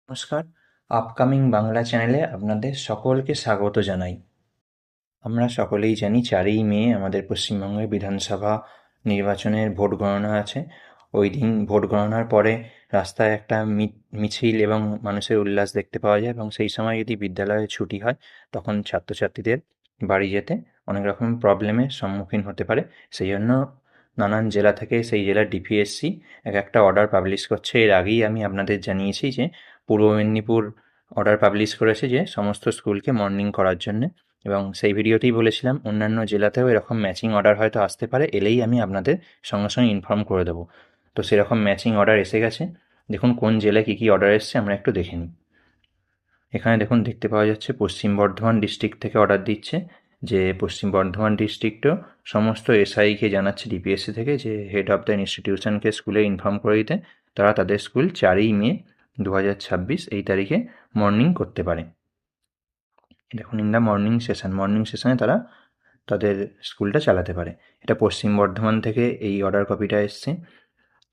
নমস্কার, আপকামিং বাংলা চ্যানেলে আপনাদের সকলকে স্বাগত জানাই। আমরা সকলেই জানি 4ই মে আমাদের পশ্চিমবঙ্গে বিধানসভা নির্বাচনের ভোট গণনা আছে। ওই দিন ভোট গণনার পরে রাস্তায় একটা মিছিল এবং মানুষের উল্লাস দেখতে পাওয়া যায় এবং সেই সময় যদি বিদ্যালয়ে ছুটি হয় তখন ছাত্রছাত্রীদের বাড়ি যেতে অনেক রকম প্রবলেমের সম্মুখীন হতে পারে। সেই জন্য নানান জেলা থেকে সেই জেলার ডিপিএসসি একটা অর্ডার পাবলিশ করছে। এর আগেই আমি আপনাদের জানিয়েছি যে পূর্ব মেদিনীপুর অর্ডার পাবলিশ করেছে যে সমস্ত স্কুলকে মর্নিং করার জন্যে, এবং সেই ভিডিওতেই বলেছিলাম অন্যান্য জেলাতেও এরকম ম্যাচিং অর্ডার হয়তো আসতে পারে, এলেই আমি আপনাদের সঙ্গে সঙ্গে ইনফর্ম করে দেবো। তো সেরকম ম্যাচিং অর্ডার এসে গেছে। দেখুন কোন জেলায় কী কী অর্ডার এসছে আমরা একটু দেখে নিই। এখানে দেখুন দেখতে পাওয়া যাচ্ছে পশ্চিম বর্ধমান ডিস্ট্রিক্ট থেকে অর্ডার দিচ্ছে যে পশ্চিম বর্ধমান ডিস্ট্রিক্টও সমস্ত এসআইকে জানাচ্ছে ডিপিএসসি থেকে যে হেড অফ দ্য ইনস্টিটিউশনকে স্কুলে ইনফর্ম করে দিতে তারা তাদের স্কুল 4ই মে 2026 এই তারিখে মর্নিং করতে পারে। দেখুন ইন দ্য মর্নিং সেশনে তারা তাদের স্কুলটা চালাতে পারে। এটা পশ্চিম বর্ধমান থেকে এই অর্ডার কপিটা এসছে।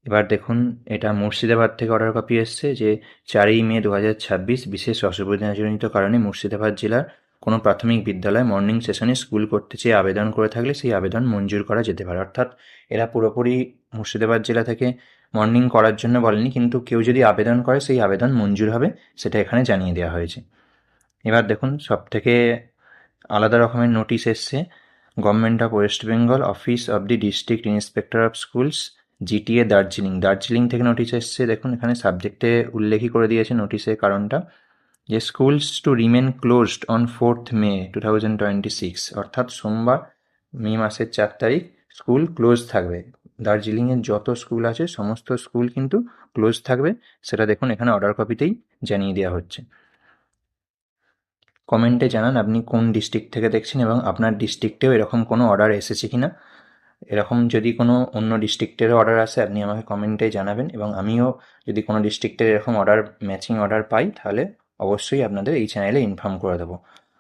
এবার দেখুন এটা মুর্শিদাবাদ থেকে অর্ডার কপি এসছে যে 4ই মে 2026 বিশেষ অসুবিধাজনিত কারণে মুর্শিদাবাদ জেলার কোনো প্রাথমিক বিদ্যালয় মর্নিং সেশনে স্কুল করতে চেয়ে আবেদন করে থাকলে সেই আবেদন মঞ্জুর করা যেতে পারে। অর্থাৎ এরা পুরোপুরি মুর্শিদাবাদ জেলা থেকে মর্নিং করার জন্য বলেনি, কিন্তু কেউ যদি আবেদন করে সেই আবেদন মঞ্জুর হবে, সেটা এখানে জানিয়ে দেওয়া হয়েছে। এবার দেখুন সবথেকে আলাদা রকমের নোটিশ এসছে government of West Bengal office of the district inspector of schools GTA Darjeeling থেকে নোটিশ এসছে। দেখুন এখানে সাবজেক্টে উল্লেখই করে দিয়েছে নোটিশের কারণটা, যে schools to remain closed on 4th মে 2026, অর্থাৎ সোমবার মে মাসের 4 তারিখ স্কুল ক্লোজ থাকবে। দার্জিলিংয়ের যত স্কুল আছে সমস্ত স্কুল কিন্তু ক্লোজ থাকবে, সেটা দেখুন এখানে অর্ডার কপিতেই জানিয়ে দেওয়া হচ্ছে। কমেন্টে জানান আপনি কোন ডিস্ট্রিক্ট থেকে দেখছেন এবং আপনার ডিস্ট্রিক্টেও এরকম কোনো অর্ডার এসেছে কি না। এরকম যদি কোনো অন্য ডিস্ট্রিক্টেরও অর্ডার আসে আপনি আমাকে কমেন্টে জানাবেন, এবং আমিও যদি কোনো ডিস্ট্রিক্টের এরকম ম্যাচিং অর্ডার পাই তাহলে অবশ্যই আপনাদের এই চ্যানেলে ইনফর্ম করে দেবো।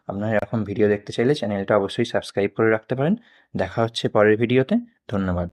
আপনারা এরকম ভিডিও দেখতে চাইলে চ্যানেলটা অবশ্যই সাবস্ক্রাইব করে রাখতে পারেন। দেখা হচ্ছে পরের ভিডিওতে। ধন্যবাদ।